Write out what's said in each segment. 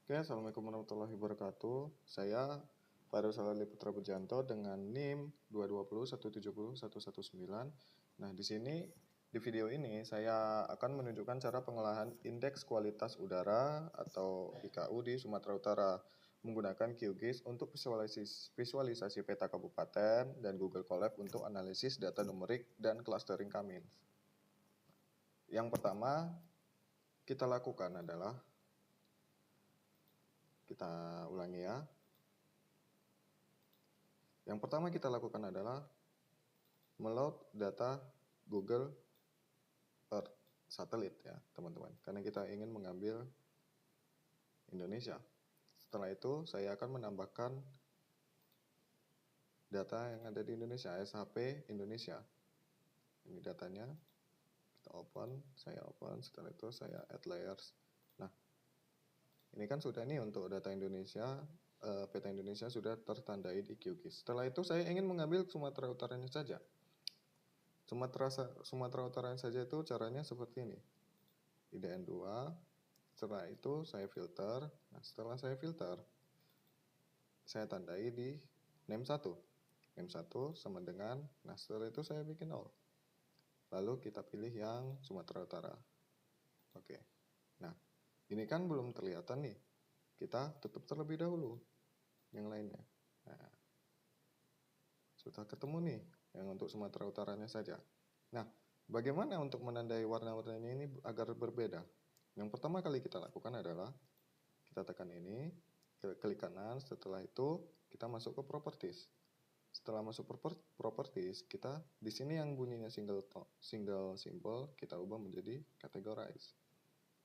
Oke, Assalamualaikum warahmatullahi wabarakatuh. Saya Fairul Salali Putra Pujanto dengan NIM 220170119. Nah, di video ini saya akan menunjukkan cara pengolahan indeks kualitas udara atau IKU di Sumatera Utara menggunakan QGIS untuk visualisasi peta kabupaten dan Google Colab untuk analisis data numerik dan clustering Cummins. Yang pertama kita lakukan adalah kita ulangi ya. Yang pertama kita lakukan adalah meload data Google Earth satelit ya teman-teman, karena kita ingin mengambil Indonesia. Setelah itu saya akan menambahkan data yang ada di Indonesia, SHP Indonesia. Ini datanya, kita open, saya open, setelah itu saya add layers. Nah, ini kan sudah nih untuk data Indonesia, peta Indonesia sudah tertandai di QGIS. Setelah itu saya ingin mengambil Sumatera Utaranya saja. Sumatera Utara saja itu caranya seperti ini. IDN 2, setelah itu saya filter. Nah, setelah saya filter, saya tandai di name 1. Name 1 sama dengan, nah setelah itu saya bikin 0. Lalu kita pilih yang Sumatera Utara. Oke. Nah, ini kan belum kelihatan nih. Kita tutup terlebih dahulu yang lainnya. Nah, sudah ketemu nih yang untuk Sumatera Utaranya saja. Nah, bagaimana untuk menandai warna-warnanya ini agar berbeda? Yang pertama kali kita lakukan adalah kita tekan ini, klik kanan, setelah itu kita masuk ke properties. Setelah masuk properties, kita di sini yang bunyinya single symbol kita ubah menjadi categorize.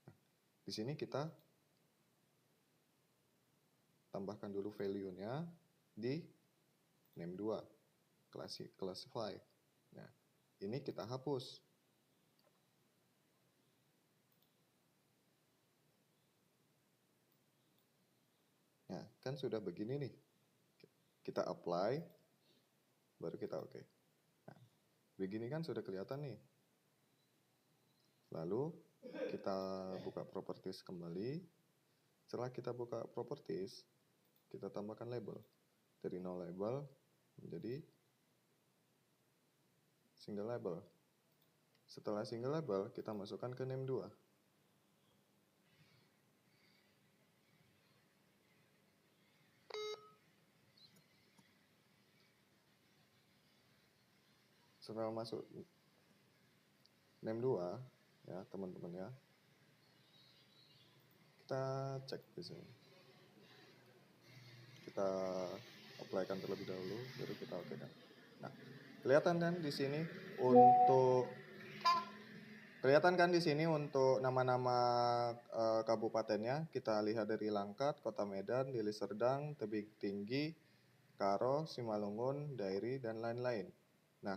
Nah, di sini kita tambahkan dulu value-nya di name 2, classify. Nah, ini kita hapus. Nah, kan sudah begini nih. Kita apply, baru kita oke. Nah, begini kan sudah kelihatan nih. Lalu kita buka properties kembali. Setelah kita buka properties, kita tambahkan label. Dari no label menjadi single label. Setelah single label, kita masukkan ke name 2. Setelah masuk name 2, ya teman-teman ya, kita cek di sini. Kita apply-kan terlebih dahulu, baru kita oke-kan. Nah, kelihatan kan di sini untuk nama-nama kabupatennya. Kita lihat dari Langkat, Kota Medan, Deli Serdang, Tebing Tinggi, Karo, Simalungun, Dairi, dan lain-lain. Nah,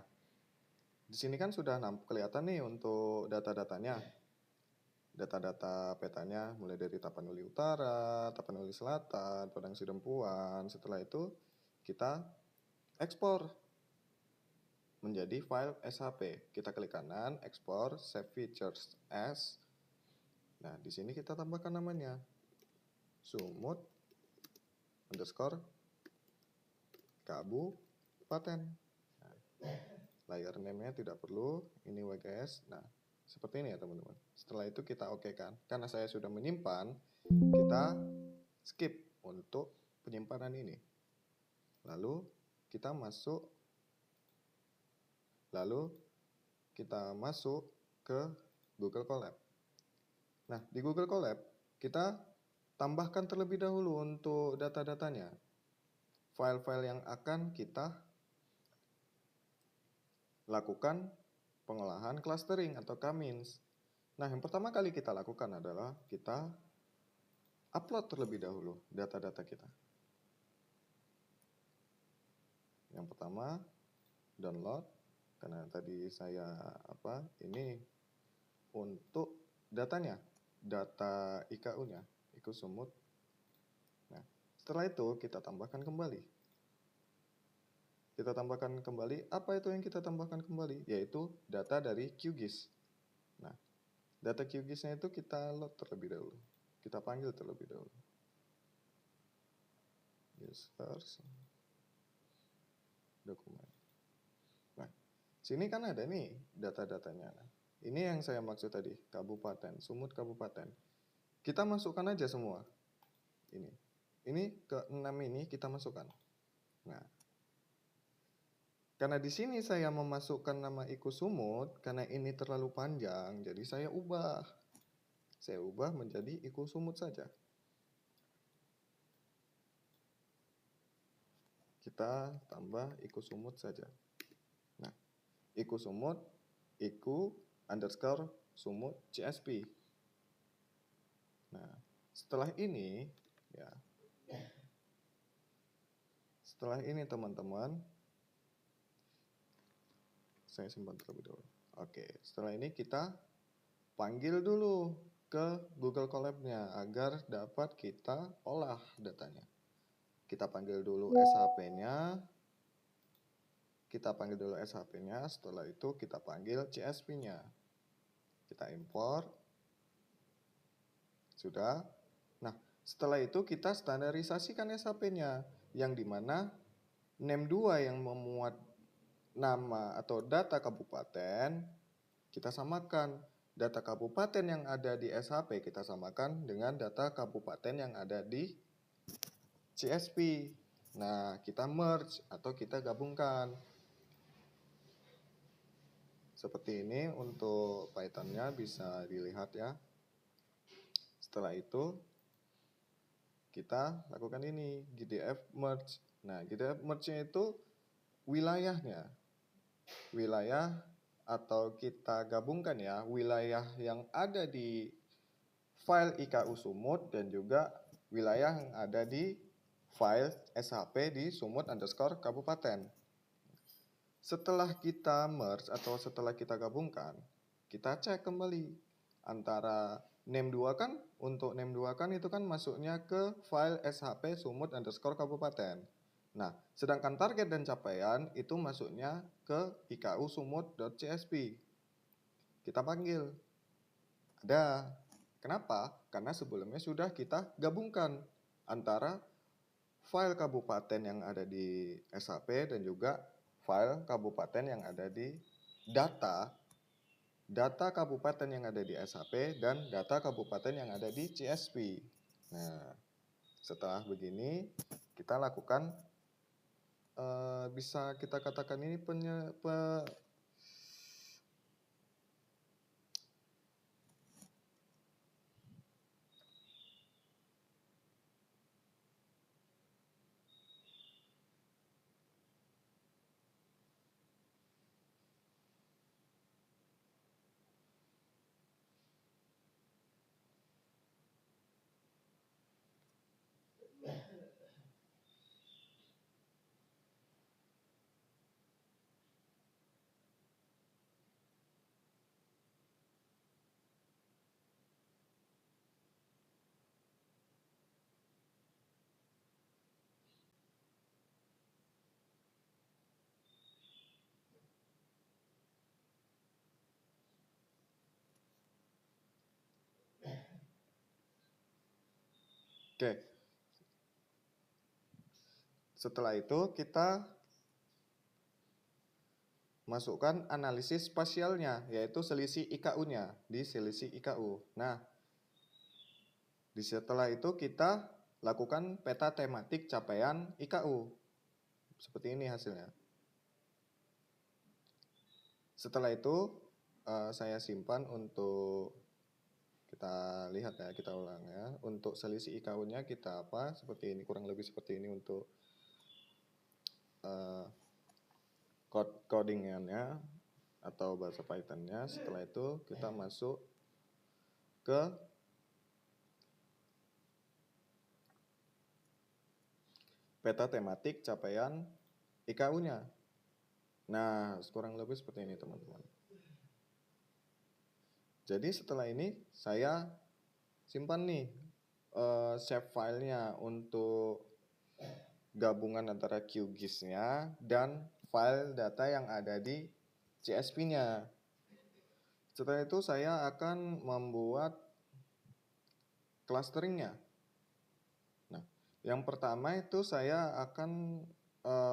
di sini kan sudah kelihatan nih untuk data-datanya. Data-data petanya mulai dari Tapanuli Utara, Tapanuli Selatan, Padang Sidempuan. Setelah itu kita ekspor menjadi file SHP. Kita klik kanan, ekspor, save features as. Nah, di sini kita tambahkan namanya. Sumut underscore kabupaten. Nah, layer name-nya tidak perlu, ini WGS. Nah, seperti ini ya teman-teman. Setelah itu kita oke-kan. Karena saya sudah menyimpan, kita skip untuk penyimpanan ini. Lalu kita masuk ke Google Colab. Nah, di Google Colab kita tambahkan terlebih dahulu untuk data-datanya. File-file yang akan kita lakukan pengolahan clustering atau Cummins. Nah, yang pertama kali kita lakukan adalah kita upload terlebih dahulu data-data kita. Yang pertama, download. Karena tadi saya ini untuk datanya, data IKU-nya, IKU Sumut. Nah, setelah itu kita tambahkan kembali. Apa itu yang kita tambahkan kembali? Yaitu data dari QGIS. Nah, data QGIS-nya itu kita load terlebih dahulu. Kita panggil terlebih dahulu. users dokumen. Nah, sini kan ada nih data-datanya. Nah, ini yang saya maksud tadi, kabupaten, Sumut kabupaten. Kita masukkan aja semua. Ini ke 6 ini kita masukkan. Nah, karena di sini saya memasukkan nama Iku Sumut, karena ini terlalu panjang, jadi saya ubah. Saya ubah menjadi Iku Sumut saja. Kita tambah Iku Sumut saja. Nah, Iku Sumut, Iku underscore Sumut CSP. Nah, setelah ini, ya, setelah ini teman-teman, saya simpan terlebih dahulu. Oke, setelah ini kita panggil dulu ke Google Colab-nya agar dapat kita olah datanya. Kita panggil dulu SHP-nya. Setelah itu kita panggil CSP-nya. Kita import. Sudah. Nah, setelah itu kita standarisasikan SHP-nya, yang dimana name2 yang memuat nama atau data kabupaten, kita samakan. Data kabupaten yang ada di SHP kita samakan dengan data kabupaten yang ada di CSP. Nah, kita merge atau kita gabungkan. Seperti ini untuk Python-nya bisa dilihat ya. Setelah itu kita lakukan ini, GDF merge. Nah, GDF merge-nya itu wilayahnya. Wilayah atau kita gabungkan ya, wilayah yang ada di file IKU Sumut dan juga wilayah yang ada di file SHP di Sumut underscore kabupaten. Setelah kita merge atau setelah kita gabungkan, kita cek kembali antara name2 kan, untuk name2 kan itu kan masuknya ke file SHP Sumut underscore kabupaten. Nah, sedangkan target dan capaian itu masuknya ke IKU Sumut.csp. Kita panggil. Ada. Kenapa? Karena sebelumnya sudah kita gabungkan antara file kabupaten yang ada di SHP dan juga file kabupaten yang ada di data kabupaten yang ada di SHP dan data kabupaten yang ada di CSP. Nah, setelah begini kita lakukan bisa kita katakan ini Oke. Setelah itu kita masukkan analisis spasialnya, yaitu selisih IKU-nya di selisih IKU. Nah, setelah itu kita lakukan peta tematik capaian IKU. Seperti ini hasilnya. Setelah itu saya simpan untuk kita lihat ya, kita ulang ya. Untuk selisih IKU-nya kita apa? Seperti ini, kurang lebih seperti ini untuk codingannya atau bahasa Python-nya. Setelah itu kita masuk ke peta tematik capaian IKU-nya. Nah, kurang lebih seperti ini teman-teman. Jadi setelah ini saya simpan nih save filenya untuk gabungan antara QGIS-nya dan file data yang ada di CSP-nya. Setelah itu saya akan membuat clustering-nya. Nah, Yang pertama itu saya akan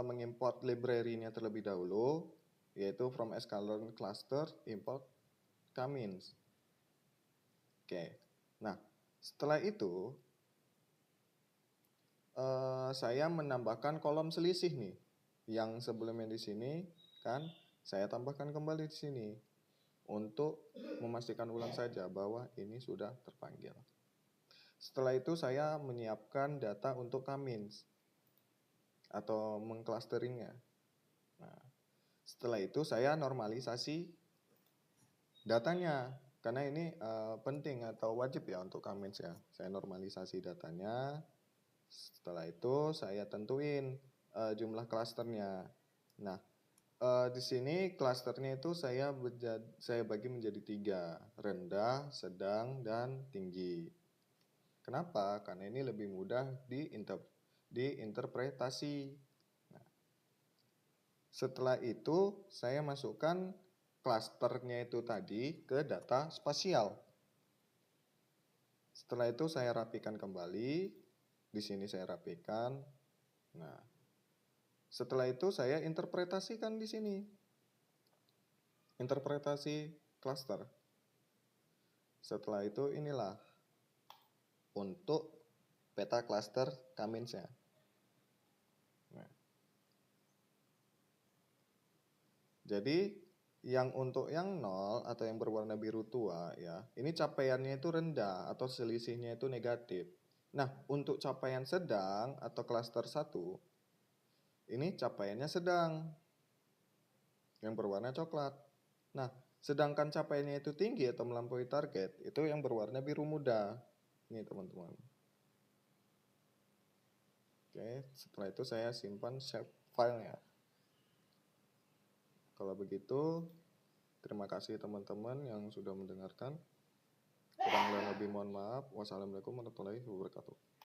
mengimport library-nya terlebih dahulu, yaitu from sklearn cluster import K-means. Oke. Nah, setelah itu saya menambahkan kolom selisih nih. Yang sebelumnya di sini kan saya tambahkan kembali di sini untuk memastikan ulang saja bahwa ini sudah terpanggil. Setelah itu saya menyiapkan data untuk K-means atau mengclusteringnya. Nah, setelah itu saya normalisasi datanya karena ini penting atau wajib ya untuk K-means ya. Saya normalisasi datanya. Setelah itu saya tentuin jumlah klasternya. Nah, di sini klasternya itu saya bagi menjadi 3, rendah, sedang, dan tinggi. Kenapa? Karena ini lebih mudah diinterpretasi. Nah, setelah itu saya masukkan klasternya itu tadi ke data spasial. Setelah itu saya rapikan kembali. Di sini saya rapikan. Nah, setelah itu saya interpretasikan di sini. Interpretasi cluster. Setelah itu inilah untuk peta cluster K-means-nya. Nah, jadi yang untuk yang 0 atau yang berwarna biru tua ya, ini capaiannya itu rendah atau selisihnya itu negatif. Nah, untuk capaian sedang atau klaster 1, ini capaiannya sedang, yang berwarna coklat. Nah, sedangkan capaiannya itu tinggi atau melampaui target, itu yang berwarna biru muda. Ini teman-teman. Oke, setelah itu saya simpan save filenya. Kalau begitu, terima kasih teman-teman yang sudah mendengarkan. Kurang lebih mohon maaf. Wassalamualaikum warahmatullahi wabarakatuh.